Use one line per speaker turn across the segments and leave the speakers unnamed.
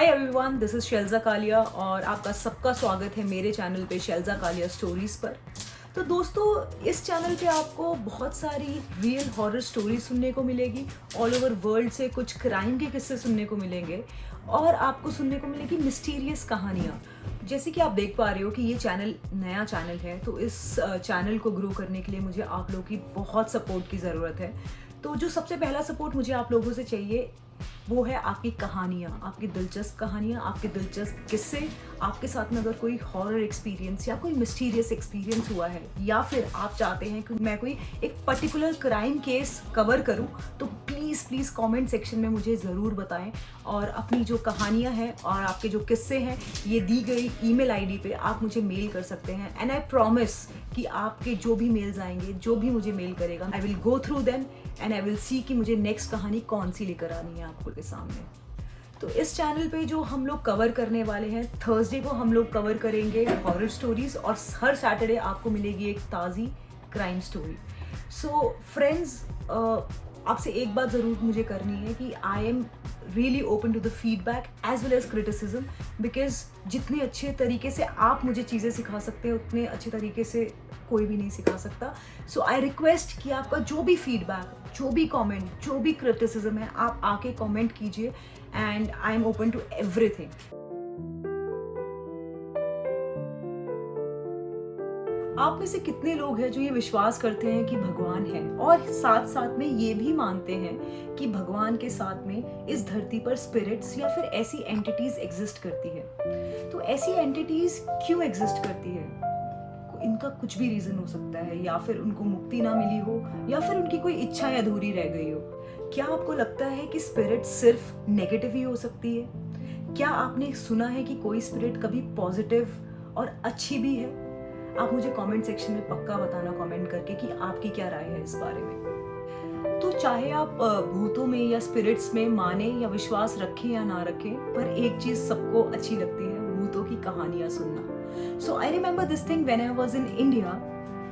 Hi everyone, this is Shelja Kalia और आपका सबका स्वागत है मेरे चैनल पे शेल्जा कालिया स्टोरीज पर। तो दोस्तों, इस चैनल पे आपको बहुत सारी रियल हॉरर स्टोरी सुनने को मिलेगी। ऑल ओवर वर्ल्ड से कुछ क्राइम के किस्से सुनने को मिलेंगे और आपको सुनने को मिलेगी मिस्टीरियस कहानियाँ। जैसे कि आप देख पा रहे हो कि ये चैनल नया चैनल है, तो इस चैनल को ग्रो करने के लिए मुझे आप लोगों की बहुत सपोर्ट की ज़रूरत है। तो जो सबसे पहला सपोर्ट मुझे आप लोगों से चाहिए वो है आपकी कहानियाँ, आपकी दिलचस्प कहानियाँ, आपके दिलचस्प किस्से। आपके साथ में अगर कोई हॉरर एक्सपीरियंस या कोई मिस्टीरियस एक्सपीरियंस हुआ है, या फिर आप चाहते हैं कि मैं कोई एक पर्टिकुलर क्राइम केस कवर करूं, तो प्लीज़ कमेंट सेक्शन में मुझे ज़रूर बताएं। और अपनी जो कहानियाँ हैं और आपके जो किस्से हैं, ये दी गई ईमेल आईडी पे आप मुझे मेल कर सकते हैं। एंड आई प्रॉमिस कि आपके जो भी मेल्स आएंगे, जो भी मुझे मेल करेगा, I will go through them and I will see कि मुझे नेक्स्ट कहानी कौन सी लेकर आनी है आपको के सामने। तो इस चैनल पे जो हम लोग कवर करने वाले हैं, थर्सडे को हम लोग कवर करेंगे हॉरर स्टोरीज और हर सैटरडे आपको मिलेगी एक ताज़ी क्राइम स्टोरी। सो फ्रेंड्स, आपसे एक बात ज़रूर मुझे करनी है कि I am really open to the feedback as well as criticism, because जितने अच्छे तरीके से आप मुझे चीज़ें सिखा सकते हैं, उतने अच्छे तरीके से कोई भी नहीं सिखा सकता। सो आई रिक्वेस्ट कि आपका जो भी फीडबैक, जो भी कमेंट, जो भी क्रिटिसिज्म है, आप आके कमेंट कीजिए and I am open to everything. आप में से कितने लोग हैं जो ये विश्वास करते हैं कि भगवान है और साथ साथ में ये भी मानते हैं कि भगवान के साथ में इस धरती पर स्पिरिट्स या फिर ऐसी एंटिटीज एग्जिस्ट करती है? तो ऐसी एंटिटीज क्यों एग्जिस्ट करती है? इनका कुछ भी रीजन हो सकता है, या फिर उनको मुक्ति ना मिली हो, या फिर उनकी कोई इच्छाएं अधूरी रह गई हो। क्या आपको लगता है कि स्पिरिट सिर्फ नेगेटिव ही हो सकती है? क्या आपने सुना है कि कोई स्पिरिट कभी पॉजिटिव और अच्छी भी है? आप मुझे कमेंट सेक्शन में पक्का बताना कमेंट करके कि आपकी क्या राय है इस बारे में। तो चाहे आप भूतों में या स्पिरिट्स में माने या विश्वास रखें या ना रखें, पर एक चीज सबको अच्छी लगती है, भूतों की कहानियां सुनना। So I remember this thing when I was in India.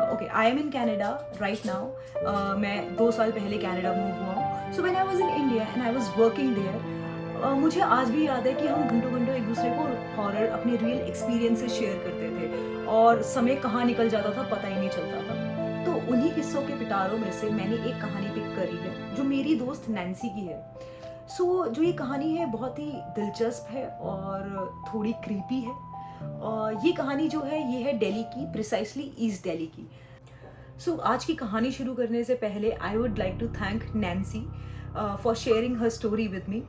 Okay, I am in Canada right now. मैं 2 साल पहले कनाडा मूव हुआ हूँ। So when I was in India and I was working there, मुझे आज भी याद है कि हम घंटों घंटों एक दूसरे को हॉरर, अपने रियल एक्सपीरियंसेस शेयर करते थे और समय कहाँ निकल जाता था पता ही नहीं चलता था। तो उन्हीं किस्सों के पिटारों में से मैंने एक कहानी पिक करी है जो मेरी दोस्त नैन्सी की है। सो जो ये कहानी है बहुत ही दिलचस्प है और थोड़ी क्रीपी है। और ये कहानी जो है ये है दिल्ली की, प्रिसाइसली ईस्ट दिल्ली की। सो आज की कहानी शुरू करने से पहले I would like to thank Nancy for sharing her story with me.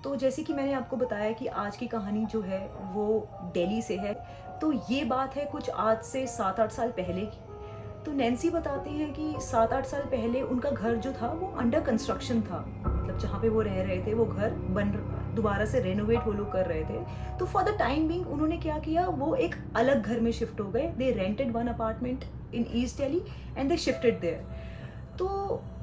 तो जैसे कि मैंने आपको बताया कि आज की कहानी जो है वो दिल्ली से है। तो ये बात है कुछ आज से 7-8 साल पहले की। तो नैन्सी बताती हैं कि 7-8 साल पहले उनका घर जो था वो अंडर कंस्ट्रक्शन था। मतलब जहाँ पे वो रह रहे थे वो घर दोबारा से रेनोवेट वो लोग कर रहे थे। तो फॉर द टाइम बिंग उन्होंने क्या किया, वो एक अलग घर में शिफ्ट हो गए। They rented one apartment in east Delhi and they shifted there. तो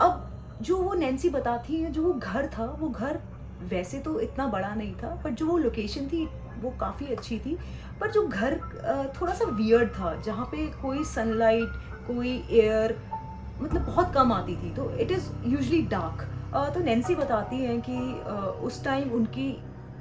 अब जो वो नैन्सी बताती है, जो वो घर था, वो घर वैसे तो इतना बड़ा नहीं था, बट जो वो लोकेशन थी वो काफ़ी अच्छी थी। पर जो घर थोड़ा सा वियर्ड था, जहाँ पे कोई सनलाइट, कोई एयर मतलब बहुत कम आती थी। तो इट इज़ यूजली डार्क। तो नैन्सी बताती हैं कि उस टाइम उनकी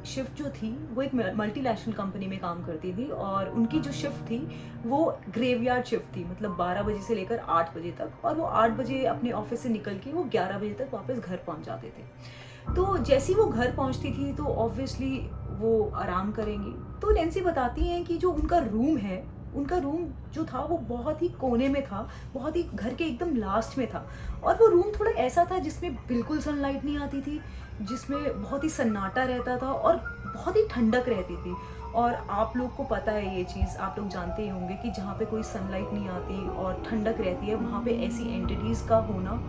शिफ्ट जो थी वो एक मल्टीनेशनल कंपनी में काम करती थी और उनकी जो शिफ्ट थी वो ग्रेवयार्ड शिफ्ट थी, मतलब 12 बजे से लेकर 8 बजे तक। और वो 8 बजे अपने ऑफिस से निकल के वो 11 बजे तक वापस घर पहुंच जाते थे। तो जैसे ही वो घर पहुंचती थी तो ऑब्वियसली वो आराम करेंगी। तो नैन्सी बताती हैं कि जो उनका रूम है, उनका रूम जो था वो बहुत ही कोने में था, बहुत ही घर के एकदम लास्ट में था। और वो रूम थोड़ा ऐसा था जिसमें बिल्कुल सनलाइट नहीं आती थी, जिसमें बहुत ही सन्नाटा रहता था और बहुत ही ठंडक रहती थी। और आप लोग को पता है ये चीज़, आप लोग जानते ही होंगे कि जहाँ पे कोई सनलाइट नहीं आती और ठंडक रहती है, वहाँ पे ऐसी एंटिटीज़ का होना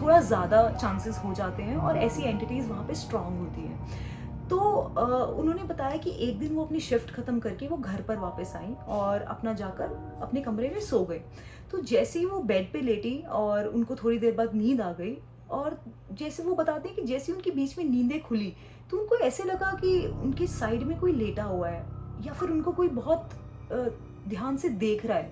थोड़ा ज़्यादा चांसेस हो जाते हैं और ऐसी एंटिटीज़ वहाँ पे स्ट्रांग होती हैं। तो उन्होंने बताया कि एक दिन वो अपनी शिफ्ट ख़त्म करके वो घर पर वापस आई और अपना जाकर अपने कमरे में सो गए। तो जैसे ही वो बेड पे लेटी और उनको थोड़ी देर बाद नींद आ गई, और जैसे वो बताते हैं कि जैसे उनकी बीच में नींदें खुली तो उनको ऐसे लगा कि उनकी साइड में कोई लेटा हुआ है या फिर उनको कोई बहुत ध्यान से देख रहा है।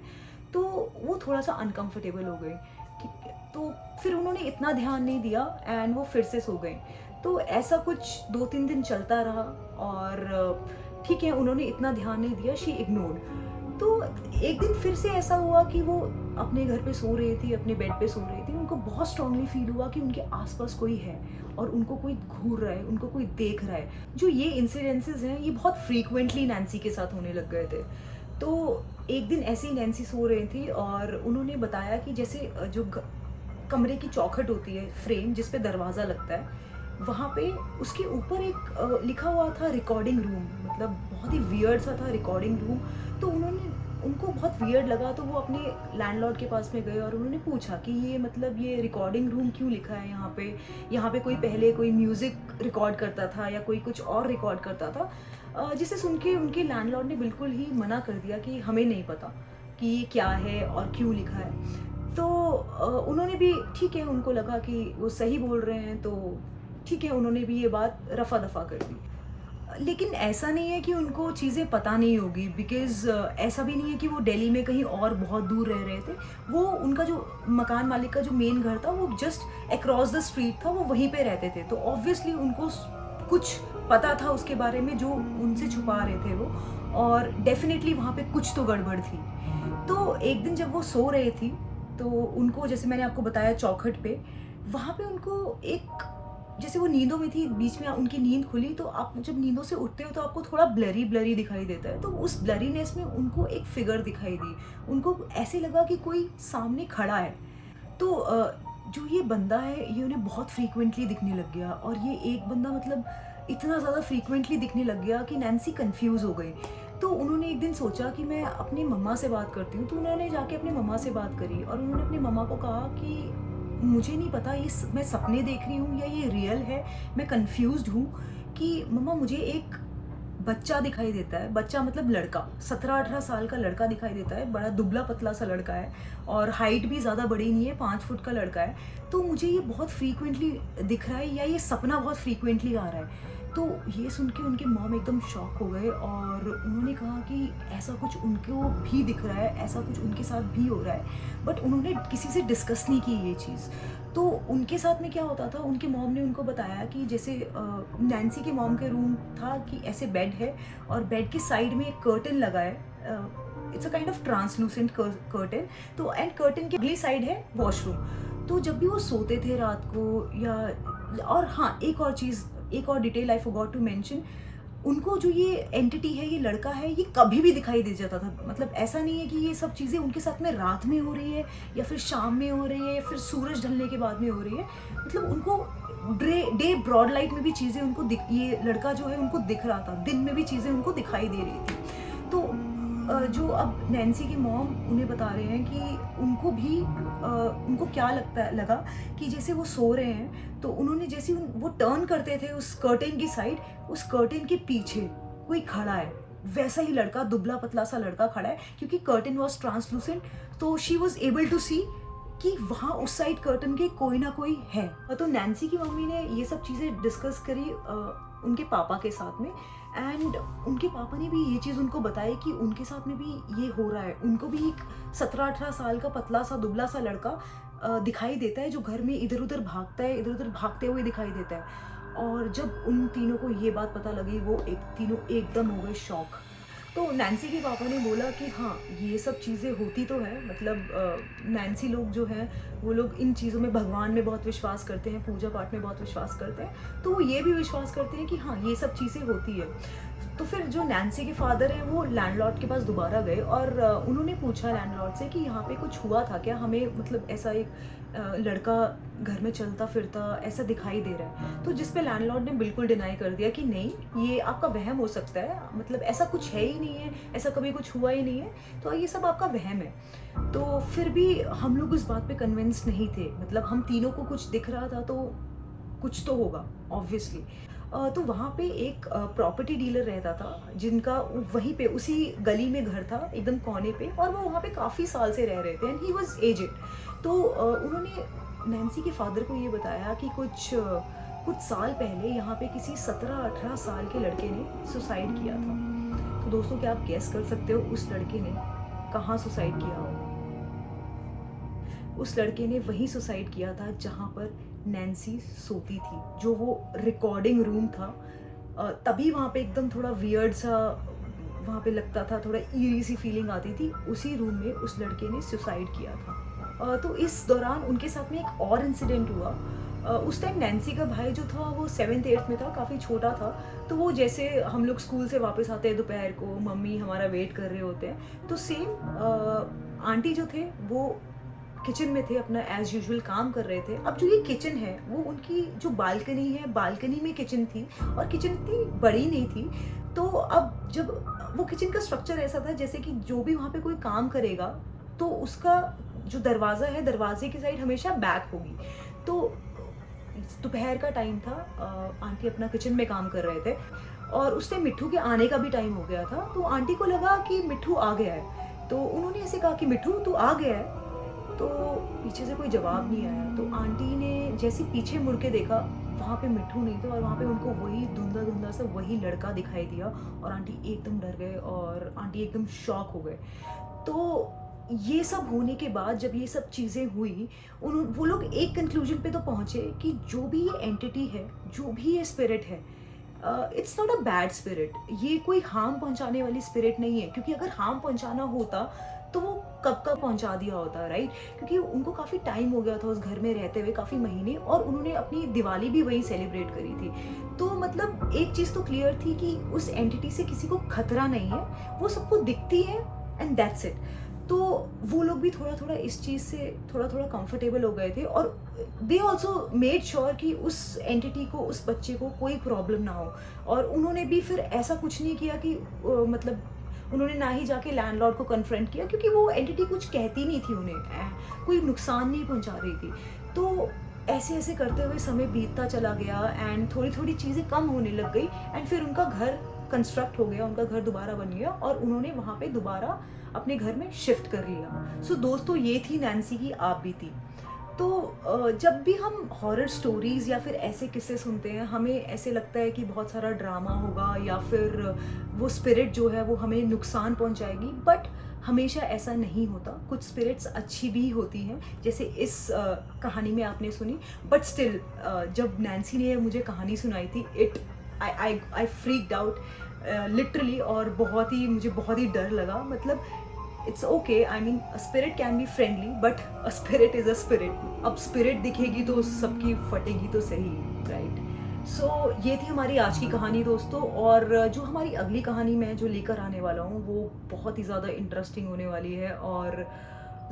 तो वो थोड़ा सा अनकंफर्टेबल हो गए। ठीक है, तो फिर उन्होंने इतना ध्यान नहीं दिया एंड वो फिर से सो गए। तो ऐसा कुछ 2-3 दिन चलता रहा और ठीक है, उन्होंने इतना ध्यान नहीं दिया, शी इग्नोर्ड। तो एक दिन फिर से ऐसा हुआ कि वो अपने घर पे सो रही थी, अपने बेड पे सो रही थी। उनको बहुत स्ट्रांगली फ़ील हुआ कि उनके आस-पास कोई है और उनको कोई घूर रहा है, उनको कोई देख रहा है। जो ये इंसिडेंसेस हैं, ये बहुत फ्रीक्वेंटली नैन्सी के साथ होने लग गए थे। तो एक दिन ऐसे ही नैन्सी सो रही थी और उन्होंने बताया कि जैसे जो कमरे की चौखट होती है, फ्रेम जिस पे दरवाज़ा लगता है, वहाँ पे उसके ऊपर एक लिखा हुआ था रिकॉर्डिंग रूम, मतलब बहुत ही वियर्ड सा था रिकॉर्डिंग रूम। तो उनको बहुत वियर्ड लगा, तो वो अपने लैंडलॉर्ड के पास में गए और उन्होंने पूछा कि ये मतलब ये रिकॉर्डिंग रूम क्यों लिखा है यहाँ पे? यहाँ पे कोई पहले कोई म्यूज़िक रिकॉर्ड करता था या कोई कुछ और रिकॉर्ड करता था? जिसे सुन के उनके लैंडलॉर्ड ने बिल्कुल ही मना कर दिया कि हमें नहीं पता कि ये क्या है और क्यों लिखा है। तो उन्होंने भी ठीक है, उनको लगा कि वो सही बोल रहे हैं, तो ठीक है, उन्होंने भी ये बात रफ़ा-दफ़ा कर दी। लेकिन ऐसा नहीं है कि उनको चीज़ें पता नहीं होगी, बिकॉज़ ऐसा भी नहीं है कि वो दिल्ली में कहीं और बहुत दूर रह रहे थे। वो उनका जो मकान मालिक का जो मेन घर था, वो जस्ट अक्रॉस द स्ट्रीट था, वो वहीं पे रहते थे। तो ऑब्वियसली उनको कुछ पता था उसके बारे में जो उनसे छुपा रहे थे वो, और डेफ़िनेटली वहाँ पे कुछ तो गड़बड़ थी। तो एक दिन जब वो सो रही थी, तो उनको, जैसे मैंने आपको बताया, चौखट पे, वहाँ पे उनको एक, जैसे वो नींदों में थी, बीच में उनकी नींद खुली, तो आप जब नींदों से उठते हो तो आपको थोड़ा ब्लरी दिखाई देता है। तो उस ब्लरीनेस में उनको एक फिगर दिखाई दी। उनको ऐसे लगा कि कोई सामने खड़ा है। तो जो ये बंदा है, ये उन्हें बहुत फ्रीक्वेंटली दिखने लग गया, और ये एक बंदा मतलब इतना ज़्यादा फ्रीक्वेंटली दिखने लग गया कि नैन्सी कन्फ्यूज़ हो गई। तो उन्होंने एक दिन सोचा कि मैं अपनी मम्मा से बात करती हूँ। तो उन्होंने जाके अपनी मम्मा से बात करी और उन्होंने अपनी मम्मा को कहा कि मुझे नहीं पता ये मैं सपने देख रही हूँ या ये रियल है, मैं कन्फ्यूज़्ड हूँ कि मम्मा मुझे एक बच्चा दिखाई देता है। बच्चा मतलब लड़का, 17-18 साल का लड़का दिखाई देता है, बड़ा दुबला-पतला सा लड़का है और हाइट भी ज़्यादा बड़ी नहीं है, 5 फुट का लड़का है। तो मुझे ये बहुत फ्रीक्वेंटली दिख रहा है या ये सपना बहुत फ्रीक्वेंटली आ रहा है। तो ये सुन के उनके मॉम एकदम शॉक हो गए और उन्होंने कहा कि ऐसा कुछ उनको भी दिख रहा है, ऐसा कुछ उनके साथ भी हो रहा है, बट उन्होंने किसी से डिस्कस नहीं की ये चीज़। तो उनके साथ में क्या होता था, उनके मॉम ने उनको बताया कि जैसे नैन्सी के मॉम के रूम था कि ऐसे बेड है और बेड के साइड में एक कर्टन लगा है, it's a kind of translucent curtain. तो एंड कर्टन की अगली साइड है वॉशरूम। तो जब भी वो सोते थे रात को, या और हाँ, एक और detail I forgot to mention, उनको जो ये एंटिटी है, ये लड़का है, ये कभी भी दिखाई दे जाता था। मतलब ऐसा नहीं है कि ये सब चीज़ें उनके साथ में रात में हो रही है या फिर शाम में हो रही है या फिर सूरज ढलने के बाद में हो रही है। मतलब उनको डे ब्रॉड लाइट में भी चीज़ें उनको ये लड़का जो है उनको दिख रहा था, दिन में भी चीज़ें उनको दिखाई दे रही थी। तो जो अब नैन्सी के मॉम उन्हें बता रहे हैं कि उनको भी उनको क्या लगा कि जैसे वो सो रहे हैं, तो उन्होंने जैसे वो टर्न करते थे उस कर्टेन की साइड, उस कर्टेन के पीछे कोई खड़ा है, वैसा ही लड़का, दुबला पतला सा लड़का खड़ा है, क्योंकि कर्टेन वॉज ट्रांसलूसेंट। तो शी वॉज एबल टू सी कि वहाँ उस साइड कर्टन के कोई ना कोई है। तो नैन्सी की मम्मी ने ये सब चीज़ें डिस्कस करी उनके पापा के साथ में, एंड उनके पापा ने भी ये चीज़ उनको बताई कि उनके साथ में भी ये हो रहा है। उनको भी एक 17-18 साल का पतला सा दुबला सा लड़का दिखाई देता है, जो घर में इधर उधर भागता है, इधर उधर भागते हुए दिखाई देता है। और जब उन तीनों को ये बात पता लगी, वो तीनों एकदम हो गए शॉक। तो नैन्सी के पापा ने बोला कि हाँ, ये सब चीज़ें होती तो है, मतलब नैन्सी लोग जो हैं, वो लोग इन चीज़ों में, भगवान में बहुत विश्वास करते हैं, पूजा पाठ में बहुत विश्वास करते हैं, तो वो ये भी विश्वास करते हैं कि हाँ, ये सब चीज़ें होती है। तो फिर जो नैन्सी के फादर हैं, वो लैंडलॉर्ड के पास दोबारा गए और उन्होंने पूछा लैंडलॉर्ड से कि यहाँ पे कुछ हुआ था क्या, हमें मतलब ऐसा एक लड़का घर में चलता फिरता ऐसा दिखाई दे रहा है। तो जिस पे लैंडलॉर्ड ने बिल्कुल डिनाई कर दिया कि नहीं, ये आपका वहम हो सकता है, मतलब ऐसा कुछ है ही नहीं है, ऐसा कभी कुछ हुआ ही नहीं है, तो ये सब आपका वहम है। तो फिर भी हम लोग उस बात पे कन्विंस नहीं थे, मतलब हम तीनों को कुछ दिख रहा था, तो कुछ तो होगा ऑब्वियसली। तो वहाँ पे एक प्रॉपर्टी डीलर रहता था, जिनका वहीं पे उसी गली में घर था, एकदम कोने पे, और वो वहाँ पे काफ़ी साल से रह रहे थे, एंड ही वाज एजेड। तो उन्होंने नैन्सी के फादर को ये बताया कि कुछ साल पहले यहाँ पे किसी 17-18 साल के लड़के ने सुसाइड किया था। तो दोस्तों, क्या आप गेस कर सकते हो उस लड़के ने कहाँ सुसाइड किया होगा? उस लड़के ने वहीं सुसाइड किया था जहाँ पर नैन्सी सोती थी, जो वो रिकॉर्डिंग रूम था। तभी वहाँ पे एकदम थोड़ा वियर्ड सा वहाँ पे लगता था, थोड़ा ईरी सी फीलिंग आती थी। उसी रूम में उस लड़के ने सुसाइड किया था। तो इस दौरान उनके साथ में एक और इंसिडेंट हुआ। उस टाइम नैन्सी का भाई जो था वो 7th 8th में था, काफ़ी छोटा था। तो वो जैसे हम लोग स्कूल से वापस आते हैं दोपहर को, मम्मी हमारा वेट कर रहे होते हैं, तो सेम आंटी जो थे वो किचन में थे, अपना एज यूजुअल काम कर रहे थे। अब जो ये किचन है वो उनकी जो बालकनी है, बालकनी में किचन थी, और किचन इतनी बड़ी नहीं थी। तो अब जब वो किचन का स्ट्रक्चर ऐसा था जैसे कि जो भी वहाँ पे कोई काम करेगा तो उसका जो दरवाज़ा है, दरवाजे की साइड हमेशा बैक होगी। तो दोपहर का टाइम था, आंटी अपना किचन में काम कर रहे थे और उस टाइम मिट्ठू के आने का भी टाइम हो गया था। तो आंटी को लगा कि मिट्ठू आ गया है, तो उन्होंने ऐसे कहा कि मिट्ठू तू आ गया है। तो पीछे से कोई जवाब नहीं आया। तो आंटी ने जैसे पीछे मुड़ के देखा, वहाँ पे मिट्ठू नहीं था और वहाँ पे उनको वही धुंधला सा वही लड़का दिखाई दिया, और आंटी एकदम डर गए और आंटी एकदम शॉक हो गए। तो ये सब होने के बाद जब ये सब चीज़ें हुई, वो लोग एक कंक्लूजन पे तो पहुँचे कि जो भी ये एंटिटी है, जो भी ये स्पिरिट है, it's not a bad spirit. ये कोई हार्म पहुंचाने वाली स्पिरिट नहीं है, क्योंकि अगर हार्म पहुंचाना होता तो वो कब का पहुंचा दिया होता, राइट? क्योंकि उनको काफ़ी टाइम हो गया था उस घर में रहते हुए, काफ़ी महीने, और उन्होंने अपनी दिवाली भी वहीं सेलिब्रेट करी थी। तो मतलब एक चीज़ तो क्लियर थी कि उस एंटिटी से किसी को खतरा नहीं है, वो सबको दिखती है एंड दैट्स इट। तो वो लोग भी थोड़ा थोड़ा इस चीज़ से थोड़ा थोड़ा कंफर्टेबल हो गए थे, और दे ऑल्सो मेड श्योर कि उस एंटिटी को, उस बच्चे को कोई प्रॉब्लम ना हो। और उन्होंने भी फिर ऐसा कुछ नहीं किया कि मतलब उन्होंने ना ही जाके लैंडलॉर्ड को कन्फ्रंट किया, क्योंकि वो एंटिटी कुछ कहती नहीं थी उन्हें, कोई नुकसान नहीं पहुंचा रही थी। तो ऐसे ऐसे करते हुए समय बीतता चला गया एंड थोड़ी थोड़ी चीज़ें कम होने लग गई, एंड फिर उनका घर कंस्ट्रक्ट हो गया, उनका घर दोबारा बन गया और उन्होंने वहाँ पे दोबारा अपने घर में शिफ्ट कर लिया। सो दोस्तों, ये थी नैन्सी की आप बीती। तो जब भी हम हॉरर स्टोरीज़ या फिर ऐसे किस्से सुनते हैं, हमें ऐसे लगता है कि बहुत सारा ड्रामा होगा या फिर वो स्पिरिट जो है वो हमें नुकसान पहुंचाएगी, बट हमेशा ऐसा नहीं होता। कुछ स्पिरिट्स अच्छी भी होती हैं, जैसे इस कहानी में आपने सुनी। बट स्टिल जब नैन्सी ने मुझे कहानी सुनाई थी, आई फ्रीक्ड आउट लिटरली, और मुझे बहुत ही डर लगा। मतलब it's okay, I mean spirit can be friendly, but a spirit is a spirit. अब स्पिरिट दिखेगी तो सबकी फटेगी तो सही, राइट? सो ये थी हमारी आज की कहानी दोस्तों, और जो हमारी अगली कहानी मैं जो लेकर आने वाला हूँ वो बहुत ही ज़्यादा इंटरेस्टिंग होने वाली है। और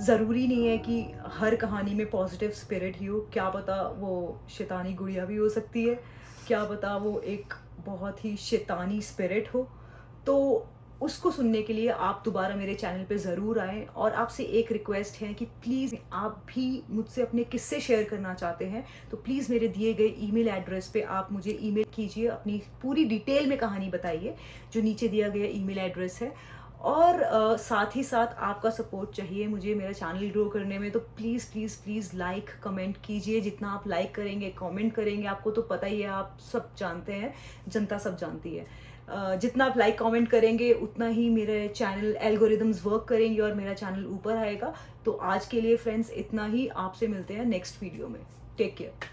ज़रूरी नहीं है कि हर कहानी में पॉजिटिव स्पिरिट ही हो, क्या पता वो शैतानी गुड़िया भी हो सकती है, क्या पता वो एक बहुत ही शैतानी स्पिरिट हो। तो उसको सुनने के लिए आप दोबारा मेरे चैनल पे ज़रूर आएँ। और आपसे एक रिक्वेस्ट है कि प्लीज़, आप भी मुझसे अपने किस्से शेयर करना चाहते हैं तो प्लीज़ मेरे दिए गए ईमेल एड्रेस पे आप मुझे ईमेल कीजिए, अपनी पूरी डिटेल में कहानी बताइए, जो नीचे दिया गया ईमेल एड्रेस है। और साथ ही साथ आपका सपोर्ट चाहिए मुझे मेरा चैनल ग्रो करने में, तो please please please like comment कीजिए। जितना आप लाइक करेंगे, कमेंट करेंगे, आपको तो पता ही है, आप सब जानते हैं, जनता सब जानती है, जितना आप लाइक कमेंट करेंगे उतना ही मेरे चैनल एल्गोरिदम्स वर्क करेंगे और मेरा चैनल ऊपर आएगा। तो आज के लिए फ्रेंड्स इतना ही, आपसे मिलते हैं नेक्स्ट वीडियो में। Take care.